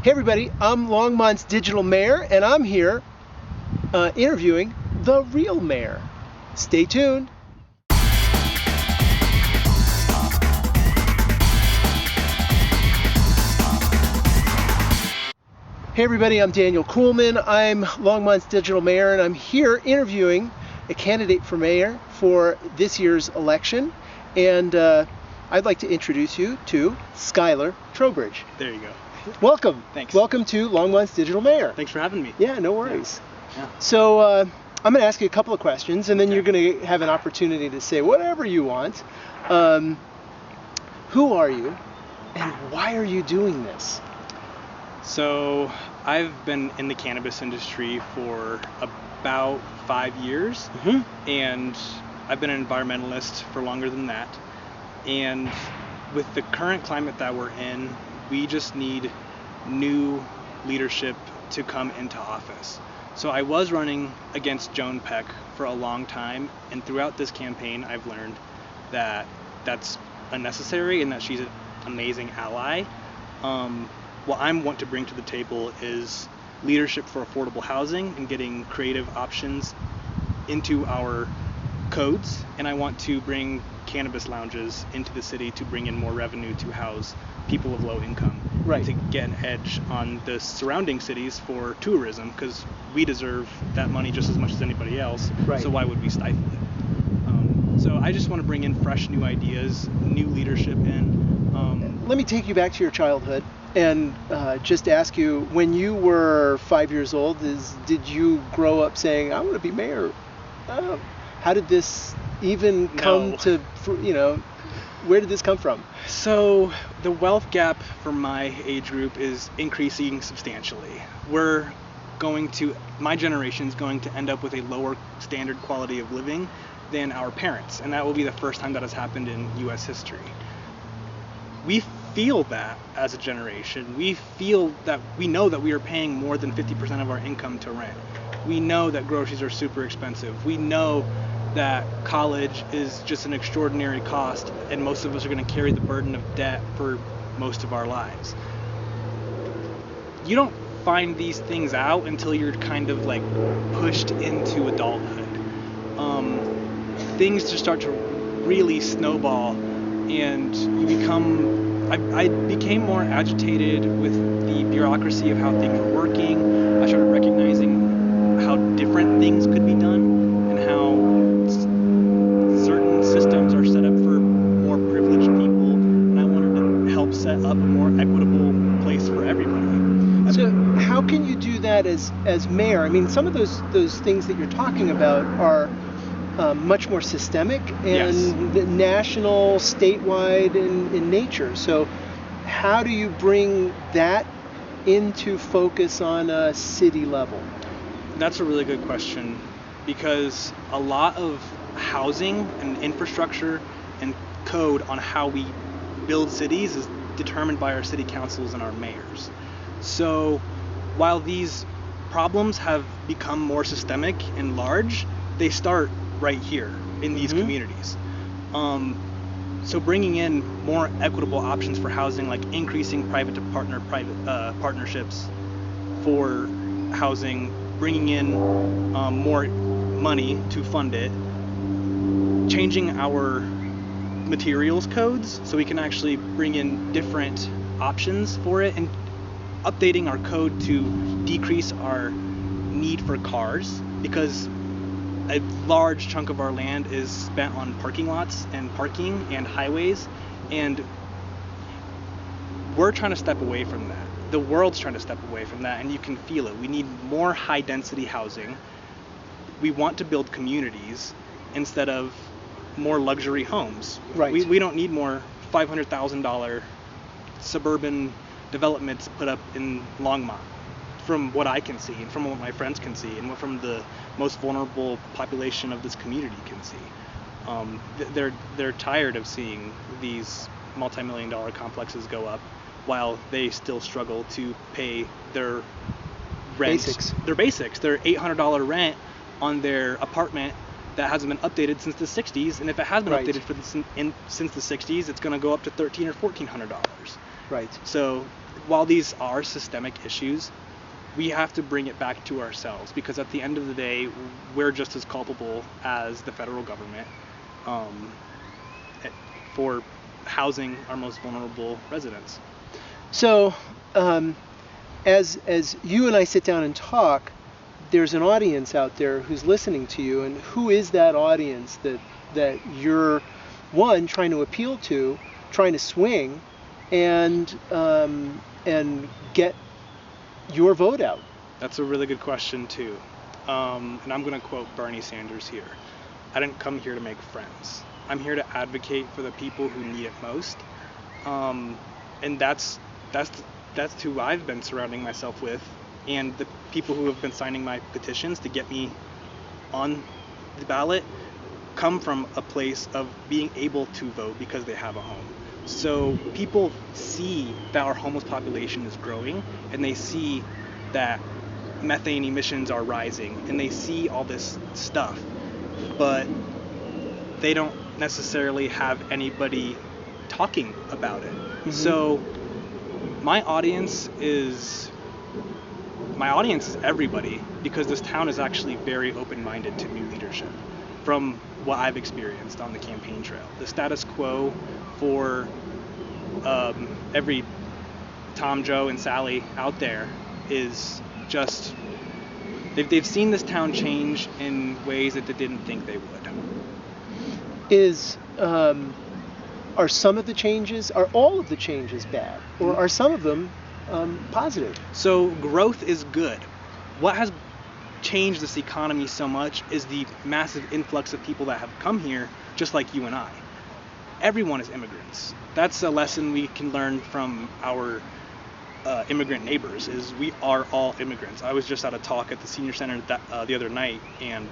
Hey everybody, I'm Longmont's digital mayor, and I'm here interviewing the real mayor. Stay tuned. Hey everybody, I'm Daniel Kuhlman. I'm Longmont's digital mayor, and I'm here interviewing a candidate for mayor for this year's election. And I'd like to introduce you to Schuyler Trowbridge. There you go. Welcome. Thanks. Welcome to Longmont's digital mayor. Thanks for having me. Yeah, no worries. Yeah. So I'm going to ask you a couple of questions, and then you're going to have an opportunity to say whatever you want. Who are you, and why are you doing this? So I've been in the cannabis industry for about 5 years, and I've been an environmentalist for longer than that. And with the current climate that we're in, we just need new leadership to come into office. So I was running against Joan Peck for a long time, and throughout this campaign I've learned that that's unnecessary and that she's an amazing ally. What I want to bring to the table is leadership for affordable housing and getting creative options into our codes, and I want to bring cannabis lounges into the city to bring in more revenue to house people of low income, Right. to get an edge on the surrounding cities for tourism, because we deserve that money just as much as anybody else. Right. So why would we stifle it? So I just want to bring in fresh new ideas, new leadership in. Let me take you back to your childhood and just ask you, when you were 5 years old, did you grow up saying, I want to be mayor? How did this even come to, where did this come from? So the wealth gap for my age group is increasing substantially. My generation is going to end up with a lower standard quality of living than our parents, and that will be the first time that has happened in U.S. history. We feel that as a generation. We know that we are paying more than 50% of our income to rent. We know that groceries are super expensive. We know that college is just an extraordinary cost, and most of us are going to carry the burden of debt for most of our lives. You don't find these things out until you're kind of like pushed into adulthood. Things just start to really snowball, and I became more agitated with the bureaucracy of how things were working. I started recognizing how different things could be done and how certain systems are set up for more privileged people, and I wanted to help set up a more equitable place for everybody. So how can you do that as mayor? I mean, some of those things that you're talking about are much more systemic and national, statewide in nature. So how do you bring that into focus on a city level? That's a really good question, because a lot of housing and infrastructure and code on how we build cities is determined by our city councils and our mayors. So while these problems have become more systemic and large, they start right here in these communities. So bringing in more equitable options for housing, like increasing private to partner partnerships for housing, bringing in more money to fund it, changing our materials codes so we can actually bring in different options for it, and updating our code to decrease our need for cars, because a large chunk of our land is spent on parking lots and parking and highways, and we're trying to step away from that. The world's trying to step away from that, and you can feel it. We need more high density housing. We want to build communities instead of more luxury homes. Right. We don't need more $500,000 suburban developments put up in Longmont, from what I can see and from what my friends can see and what from the most vulnerable population of this community can see. They're tired of seeing these multi-million-dollar complexes go up while they still struggle to pay their rent. Their basics. Their $800 rent on their apartment that hasn't been updated since the 60s, and if it has been updated since the 60s, it's going to go up to $1,300 or $1,400. Right. So while these are systemic issues, we have to bring it back to ourselves, because at the end of the day, we're just as culpable as the federal government for housing our most vulnerable residents. So, as you and I sit down and talk, there's an audience out there who's listening to you, and who is that audience that you're, one, trying to appeal to, trying to swing, and get your vote out? That's a really good question too, and I'm going to quote Bernie Sanders here. I didn't come here to make friends. I'm here to advocate for the people who need it most, and that's who I've been surrounding myself with, and the people who have been signing my petitions to get me on the ballot come from a place of being able to vote because they have a home. So people see that our homeless population is growing, and they see that methane emissions are rising, and they see all this stuff, but they don't necessarily have anybody talking about it. Mm-hmm. So my audience is everybody, because this town is actually very open-minded to new leadership from what I've experienced on the campaign trail. The status quo for every Tom, Joe, and Sally out there is just, they've seen this town change in ways that they didn't think they would. Are some of the changes, are all of the changes bad, or are some of them positive? So growth is good. What has changed this economy so much is the massive influx of people that have come here, just like you and I. Everyone is immigrants. That's a lesson we can learn from our immigrant neighbors, is we are all immigrants. I was just at a talk at the senior center the other night, and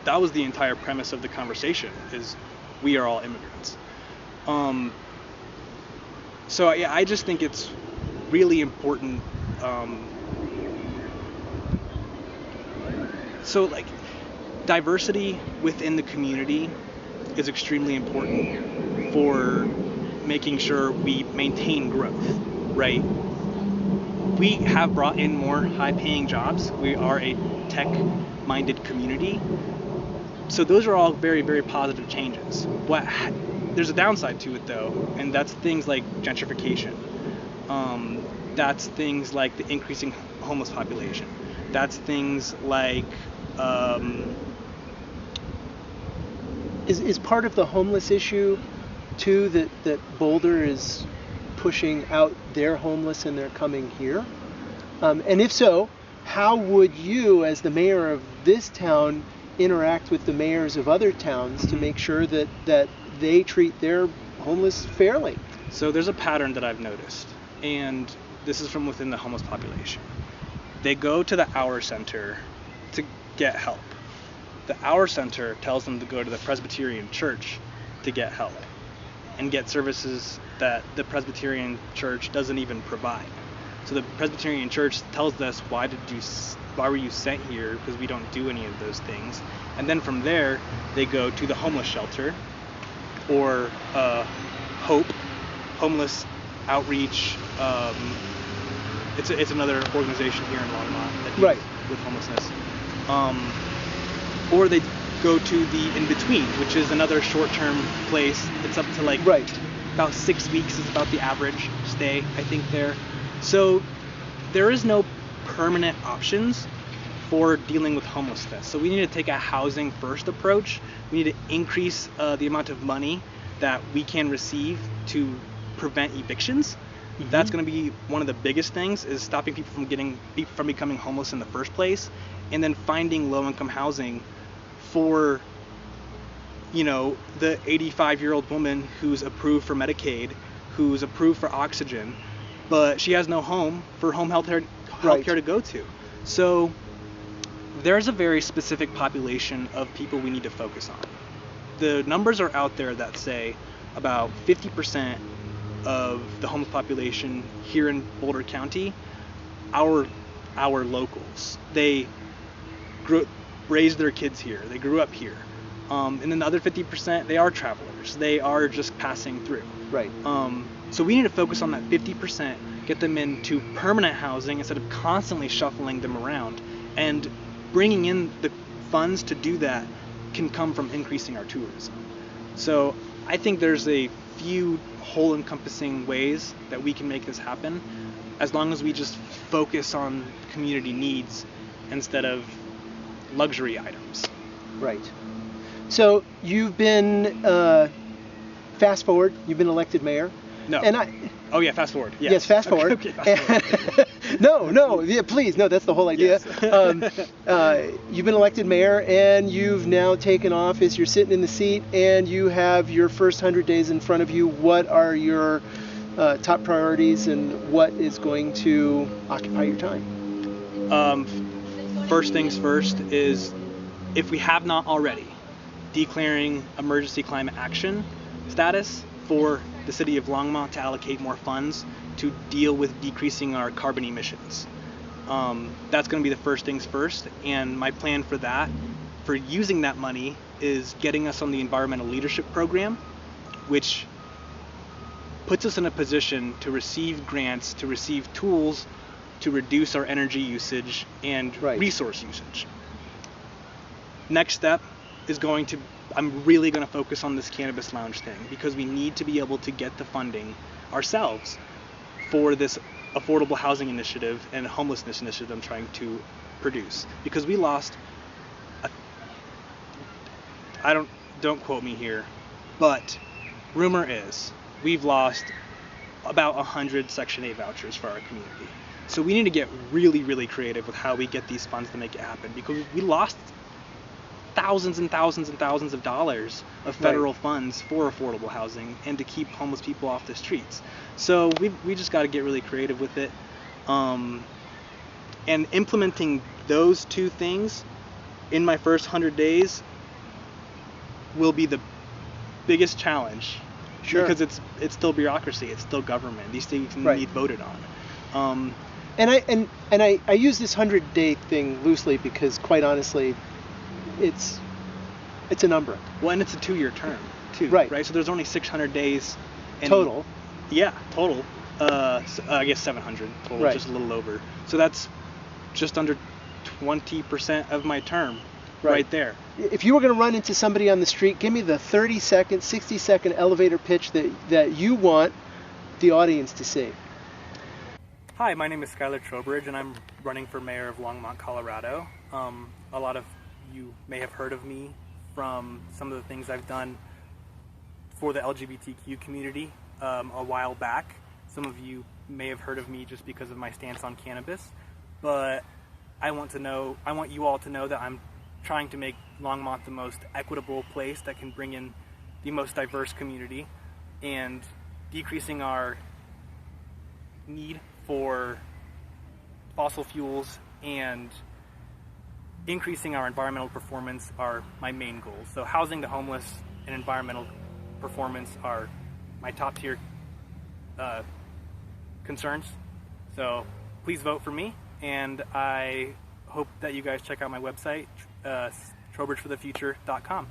that was the entire premise of the conversation, is we are all immigrants. So yeah, I just think it's really important. So like, diversity within the community is extremely important for making sure we maintain growth, right? We have brought in more high-paying jobs. We are a tech-minded community. So those are all very, very positive changes. There's a downside to it though, and that's things like gentrification. That's things like the increasing homeless population. That's things like Is part of the homeless issue too that Boulder is pushing out their homeless and they're coming here? And if so, how would you, as the mayor of this town, interact with the mayors of other towns to make sure that they treat their homeless fairly? So there's a pattern that I've noticed, and this is from within the homeless population. They go to the Hour Center to get help. The Hour Center tells them to go to the Presbyterian Church to get help and get services that the Presbyterian Church doesn't even provide. So the Presbyterian Church tells us, why were you sent here? Because we don't do any of those things. And then from there, they go to the homeless shelter, or Hope, Homeless Outreach. It's another organization here in Longmont that deals with homelessness. Or they go to the In-Between, which is another short-term place. It's up to about 6 weeks is about the average stay, I think, there. So there is no permanent options for dealing with homelessness. So we need to take a housing first approach. We need to increase the amount of money that we can receive to prevent evictions. Mm-hmm. That's going to be one of the biggest things, is stopping people from becoming homeless in the first place, and then finding low-income housing for, the 85-year-old woman who's approved for Medicaid, who's approved for oxygen, but she has no home for home health care to go to. So there's a very specific population of people we need to focus on. The numbers are out there that say about 50% of the homeless population here in Boulder County, our locals, they raised their kids here, they grew up here. And then the other 50%, they are travelers. They are just passing through. Right. So we need to focus on that 50% get them into permanent housing instead of constantly shuffling them around. And bringing in the funds to do that can come from increasing our tourism. So I think there's a few whole-encompassing ways that we can make this happen, as long as we just focus on community needs instead of luxury items. Right. So you've been, fast forward, you've been elected mayor. No. And Oh yeah, fast forward. Yes, fast forward. Okay, fast forward. No, yeah, please, no, that's the whole idea. Yes. You've been elected mayor, and you've now taken office. You're sitting in the seat, and you have your first 100 days in front of you. What are your top priorities, and what is going to occupy your time? First things first is, if we have not already, declaring emergency climate action status for the city of Longmont to allocate more funds to deal with decreasing our carbon emissions. That's going to be the first things first, and my plan for that, for using that money, is getting us on the environmental leadership program, which puts us in a position to receive grants, to receive tools to reduce our energy usage and resource usage. Next step is I'm really going to focus on this cannabis lounge thing, because we need to be able to get the funding ourselves for this affordable housing initiative and homelessness initiative I'm trying to produce. Because we lost, don't quote me here, but rumor is we've lost about 100 Section 8 vouchers for our community. So we need to get really, really creative with how we get these funds to make it happen, because we lost thousands and thousands and thousands of dollars of federal funds for affordable housing and to keep homeless people off the streets. So we just got to get really creative with it. And implementing those two things in my first 100 days will be the biggest challenge. Sure. Because it's still bureaucracy, it's still government. These things need voted on. And I use this 100-day thing loosely because, quite honestly, it's a number. Well, and it's a 2-year term too, right? So there's only 600 days total. Yeah, total. So I guess 700 total, just a little over. So that's just under 20% of my term, right there. If you were going to run into somebody on the street, give me the 30-second, 60-second elevator pitch that you want the audience to see. Hi, my name is Schuyler Trowbridge, and I'm running for mayor of Longmont, Colorado. A lot of you may have heard of me from some of the things I've done for the LGBTQ community a while back. Some of you may have heard of me just because of my stance on cannabis, but I want you all to know that I'm trying to make Longmont the most equitable place that can bring in the most diverse community, and decreasing our need for fossil fuels and increasing our environmental performance are my main goals. So housing the homeless and environmental performance are my top tier concerns. So please vote for me, and I hope that you guys check out my website, trowbridgeforthefuture.com.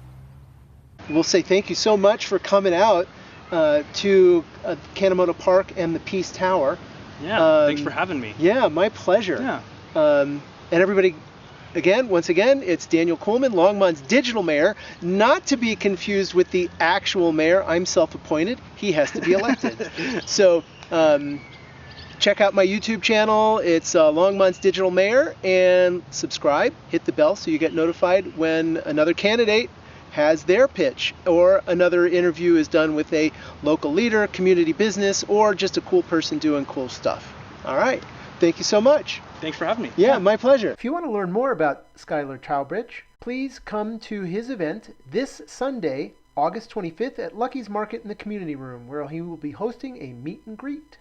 We'll say thank you so much for coming out to Kanemoto Park and the Peace Tower. Yeah, thanks for having me. Yeah, my pleasure. Yeah. And everybody, once again, it's Daniel Coleman, Longmont's digital mayor, not to be confused with the actual mayor. I'm self-appointed. He has to be elected. So check out my YouTube channel. It's Longmont's digital mayor, and subscribe, hit the bell so you get notified when another candidate has their pitch or another interview is done with a local leader, community business, or just a cool person doing cool stuff. All right. Thank you so much. Thanks for having me. Yeah, my pleasure. If you want to learn more about Schuyler Trowbridge, please come to his event this Sunday, August 25th at Lucky's Market in the Community Room, where he will be hosting a meet and greet.